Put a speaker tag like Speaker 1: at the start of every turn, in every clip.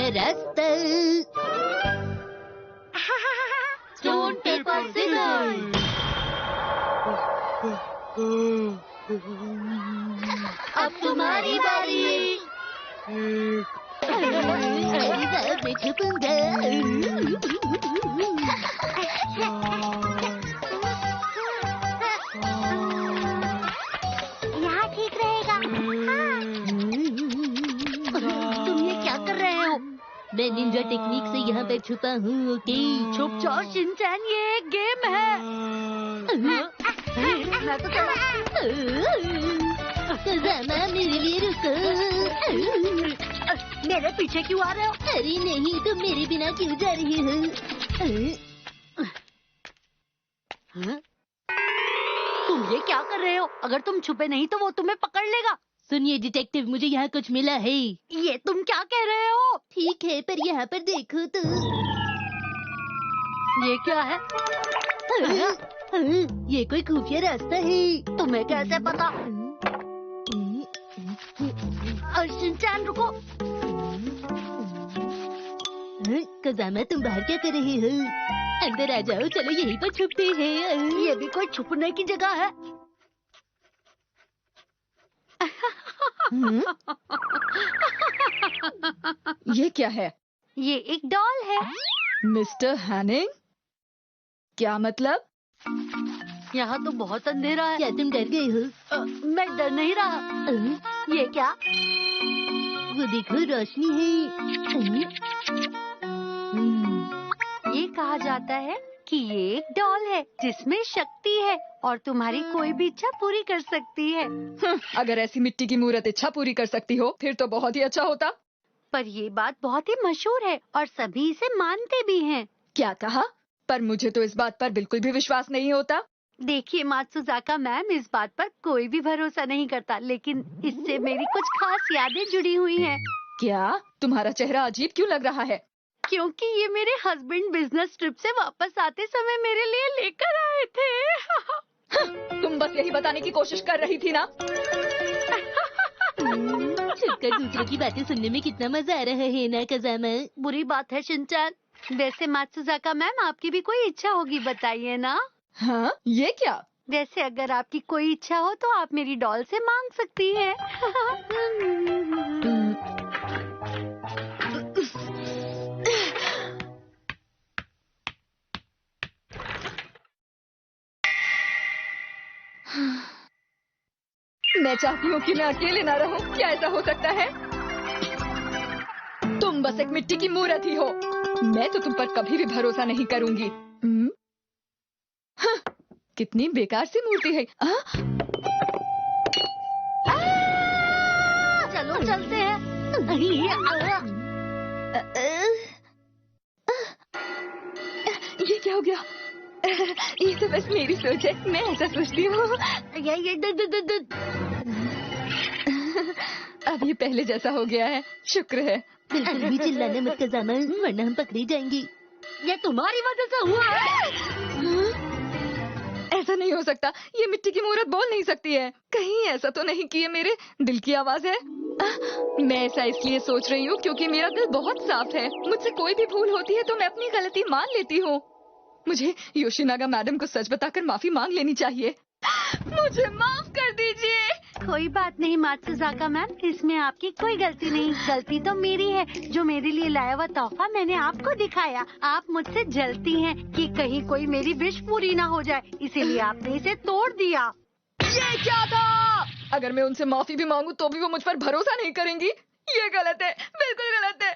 Speaker 1: खुफिया रास्ता। Stone paper scissor. अब तुम्हारी बारी। मैं छुपूंगा।
Speaker 2: यहाँ ठीक रहेगा।
Speaker 1: तुम ये क्या कर रहे हो? मैं निंजा टेक्निक से यहाँ पर छुपा हूँ। ओके,
Speaker 2: चुप जाओ शिनचैन, ये एक गेम है। मैं तो
Speaker 1: कज़ामा मेरे लिए रुको।
Speaker 2: मेरे पीछे क्यों आ रहे हो?
Speaker 1: अरे नहीं, तुम मेरे बिना क्यों जा रही हो?
Speaker 2: तुम ये क्या कर रहे हो? अगर तुम छुपे नहीं तो वो तुम्हें पकड़ लेगा।
Speaker 1: सुनिए डिटेक्टिव, मुझे यहाँ कुछ मिला है।
Speaker 2: ये तुम क्या कह रहे हो?
Speaker 1: ठीक है, पर यहाँ पर देखो तो।
Speaker 2: ये क्या है?
Speaker 1: ये कोई खुफिया रास्ता है।
Speaker 2: तुम्हें कैसे पता? शिनचैन रुको।
Speaker 1: कज़ामा, तुम बाहर क्या कर रहे हो? अंदर आ जाओ, चलो यहीं पर छुपते हैं।
Speaker 2: ये भी कोई छुपने की जगह है?
Speaker 3: ये क्या है?
Speaker 2: ये एक डॉल है।
Speaker 3: मिस्टर हैनिंग, क्या मतलब?
Speaker 2: यहाँ तो बहुत अंधेरा है।
Speaker 1: क्या तुम डर गए हो?
Speaker 2: मैं डर नहीं रहा। ये क्या?
Speaker 1: वो देखो, रोशनी है।
Speaker 2: ये कहा जाता है कि ये एक डॉल है जिसमें शक्ति है और तुम्हारी कोई भी इच्छा पूरी कर सकती है।
Speaker 3: अगर ऐसी मिट्टी की मूर्त इच्छा पूरी कर सकती हो फिर तो बहुत ही अच्छा होता।
Speaker 2: पर ये बात बहुत ही मशहूर है और सभी इसे मानते भी हैं।
Speaker 3: क्या कहा? पर मुझे तो इस बात पर बिल्कुल भी विश्वास नहीं होता।
Speaker 2: देखिए मात्सुजाका मैम, इस बात पर कोई भी भरोसा नहीं करता, लेकिन इससे मेरी कुछ खास यादें जुड़ी हुई हैं।
Speaker 3: क्या? तुम्हारा चेहरा अजीब क्यों लग रहा है?
Speaker 2: क्योंकि ये मेरे हस्बैंड बिजनेस ट्रिप से वापस आते समय मेरे लिए लेकर आए थे।
Speaker 3: तुम बस यही बताने की कोशिश कर रही थी ना?
Speaker 1: छुपकर दूसरों की बातें सुनने में कितना मजा आ रहा है ना कज़ामा?
Speaker 2: बुरी बात है शिनचैन। वैसे मात्सुजाका मैम, आपकी भी कोई इच्छा होगी, बताइए ना?
Speaker 3: हाँ, ये क्या?
Speaker 2: वैसे अगर आपकी कोई इच्छा हो तो आप मेरी डॉल से मांग सकती हैं।
Speaker 3: मैं चाहती हूँ कि मैं अकेले ना रहूं। क्या ऐसा हो सकता है? तुम बस एक मिट्टी की मूर्त ही हो। मैं तो तुम पर कभी भी भरोसा नहीं करूंगी। हाँ, कितनी बेकार सी मूर्ति है।
Speaker 2: चलो चलते हैं।
Speaker 3: ये क्या हो गया? ये तो बस मेरी सोच है, मैं ऐसा सोचती हूँ। अब ये पहले जैसा हो गया है, शुक्र है।
Speaker 1: बिल्कुल भी चिल्लाना मत कज़ामा, वरना हम पकड़ी जाएंगे।
Speaker 2: ये तुम्हारी वजह से हुआ है।
Speaker 3: ऐसा नहीं हो सकता, ये मिट्टी की मूर्त बोल नहीं सकती है। कहीं ऐसा तो नहीं कि ये मेरे दिल की आवाज है? मैं ऐसा इसलिए सोच रही हूँ क्योंकि मेरा दिल बहुत साफ है। मुझसे कोई भी भूल होती है तो मैं अपनी गलती मान लेती हूँ। मुझे योशिनागा मैडम को सच बताकर माफी मांग लेनी चाहिए। मुझे माफ कर दीजिए।
Speaker 2: कोई बात नहीं मात्सुजाका मैम, इसमें आपकी कोई गलती नहीं। गलती तो मेरी है, जो मेरे लिए लाया हुआ तोहफा मैंने आपको दिखाया। आप मुझसे जलती हैं कि कहीं कोई मेरी विश पूरी ना हो जाए, इसीलिए आपने इसे तोड़ दिया।
Speaker 3: ये क्या था? अगर मैं उनसे माफी भी मांगू तो भी वो मुझ पर भरोसा नहीं करेंगी। ये गलत है, बिल्कुल गलत है।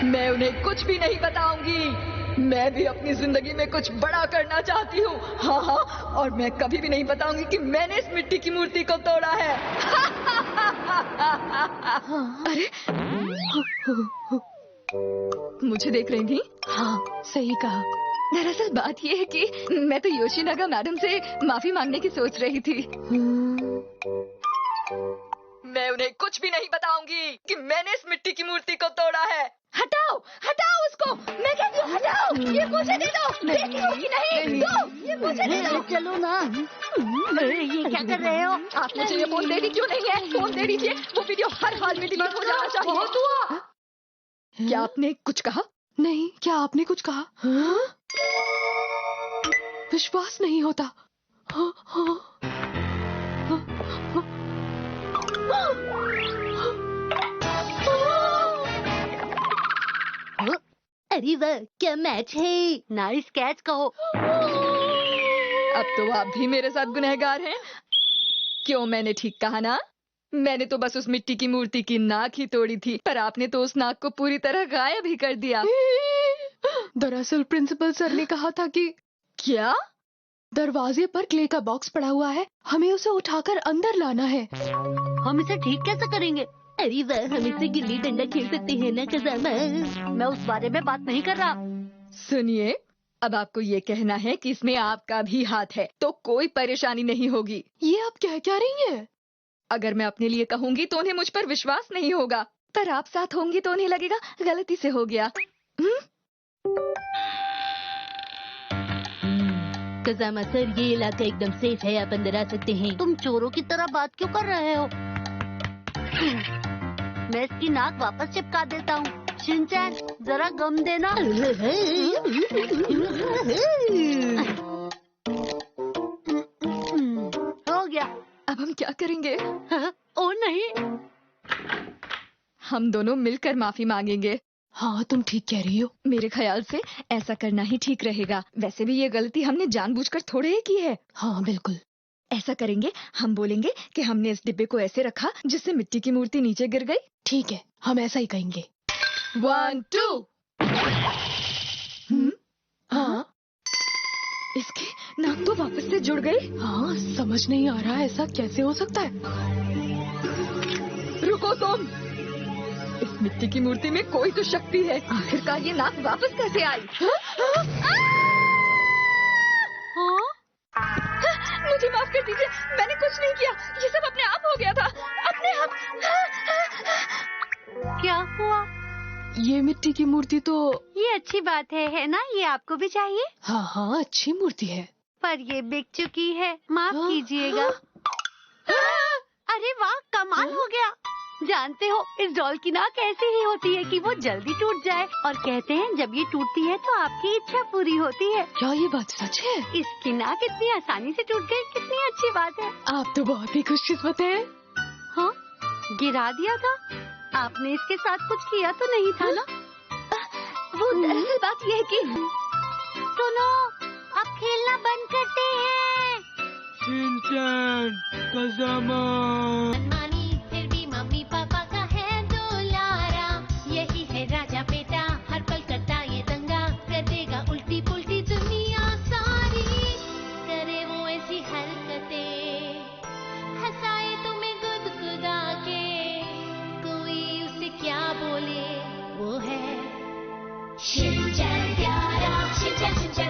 Speaker 3: मैं उन्हें कुछ भी नहीं बताऊंगी। मैं भी अपनी जिंदगी में कुछ बड़ा करना चाहती हूँ। हाँ हाँ, और मैं कभी भी नहीं बताऊंगी कि मैंने इस मिट्टी की मूर्ति को तोड़ा है। अरे, मुझे देख रही थी? हाँ, सही कहा। दरअसल बात ये है कि मैं तो योशिनागा मैडम से माफी मांगने की सोच रही थी। मैं उन्हें कुछ भी नहीं बताऊंगी कि मैंने इस मिट्टी की मूर्ति को तोड़ा है। हटाओ, हटाओ उसको। मैं कहती हूँ हटाओ। ये मुझे दे दो। देती हो कि नहीं? दो, ये
Speaker 2: चलो ना। ये क्या कर रहे हो आप?
Speaker 3: मुझे ये फोन देनी क्यों नहीं है? फोन दे दीजिए, वो वीडियो हर हाल में डिलीट हो जाना चाहिए।
Speaker 2: बहुत हुआ।
Speaker 3: क्या आपने कुछ कहा?
Speaker 4: नहीं, क्या आपने कुछ कहा? विश्वास नहीं होता।
Speaker 1: अरे वाह, क्या मैच है।
Speaker 2: नाइस कैच कहो।
Speaker 3: अब तो आप भी मेरे साथ गुनहगार हैं। क्यों, मैंने ठीक कहा ना? मैंने तो बस उस मिट्टी की मूर्ति की नाक ही तोड़ी थी, पर आपने तो उस नाक को पूरी तरह गायब ही कर दिया।
Speaker 4: दरअसल प्रिंसिपल सर ने कहा था कि
Speaker 3: क्या?
Speaker 4: दरवाजे पर क्ले का बॉक्स पड़ा हुआ है, हमें उसे उठाकर अंदर लाना है।
Speaker 2: हम इसे ठीक कैसे करेंगे?
Speaker 1: अरे वाह, हम इससे गिल्ली डंडा खेल सकते हैं ना कज़ामा।
Speaker 2: मैं उस बारे में बात नहीं कर रहा।
Speaker 3: सुनिए, अब आपको ये कहना है कि इसमें आपका भी हाथ है, तो कोई परेशानी नहीं होगी।
Speaker 4: ये आप क्या रही हैं?
Speaker 3: अगर मैं अपने लिए कहूंगी तो उन्हें मुझ पर विश्वास नहीं होगा, पर आप साथ होंगी तो उन्हें लगेगा गलती से हो गया।
Speaker 1: कज़ामा सर, ये इलाका एकदम सेफ है, आप अंदर आ सकते हैं।
Speaker 2: तुम चोरों की तरह बात क्यों कर रहे हो? मैं इसकी नाक वापस चिपका देता हूँ। शिनचैन, जरा गम देना। हो गया।
Speaker 3: अब हम क्या करेंगे?
Speaker 2: ओ नहीं,
Speaker 3: हम दोनों मिलकर माफी मांगेंगे।
Speaker 4: हाँ, तुम ठीक कह रही हो।
Speaker 3: मेरे ख्याल से ऐसा करना ही ठीक रहेगा। वैसे भी ये गलती हमने जानबूझकर थोड़े ही की है।
Speaker 4: हाँ बिल्कुल।
Speaker 3: ऐसा करेंगे, हम बोलेंगे कि हमने इस डिब्बे को ऐसे रखा जिससे मिट्टी की मूर्ति नीचे गिर गई।
Speaker 4: ठीक है, हम ऐसा ही कहेंगे।
Speaker 3: 1 2।
Speaker 4: हाँ
Speaker 3: इसकी नाक तो वापस से जुड़ गई।
Speaker 4: हाँ, समझ नहीं आ रहा ऐसा कैसे हो सकता है।
Speaker 3: रुको तुम, इस मिट्टी की मूर्ति में कोई तो शक्ति है। आखिरकार ये नाक वापस कैसे आई? मुझे माफ कर दीजिए, मैंने कुछ नहीं किया, ये सब अपने आप हो गया था, अपने आप।
Speaker 2: क्या हुआ?
Speaker 4: ये मिट्टी की मूर्ति तो
Speaker 2: ये अच्छी बात है ना? ये आपको भी चाहिए।
Speaker 4: हाँ, अच्छी मूर्ति है,
Speaker 2: पर ये बिक चुकी है, माफ कीजिएगा। अरे वाह, कमाल हो गया। जानते हो, इस डॉल की नाक ऐसी ही होती है कि वो जल्दी टूट जाए, और कहते हैं जब ये टूटती है तो आपकी इच्छा पूरी होती है।
Speaker 4: क्या ये बात सच है?
Speaker 2: इसकी नाक इतनी आसानी से टूट गई, कितनी अच्छी बात है।
Speaker 4: आप तो बहुत ही खुशकिस्मत हैं।
Speaker 2: हाँ, गिरा दिया था। आपने इसके साथ कुछ किया तो नहीं था ना?
Speaker 3: वो दरअसल बात यह है कि
Speaker 2: सुनो, अब खेलना बंद करते हैं।
Speaker 5: Shinchan, Kazama.
Speaker 6: फिर भी मम्मी पापा का है दुलारा, यही है राजा बेटा, हर पल करता ये दंगा, कर देगा उल्टी पुल्टी दुनिया सारी, करे वो ऐसी हरकतें, हंसाए तुम्हें गुदगुदा के, कोई उसे क्या बोले, वो है शिनचैन प्यारा, शिनचैन शिनचैन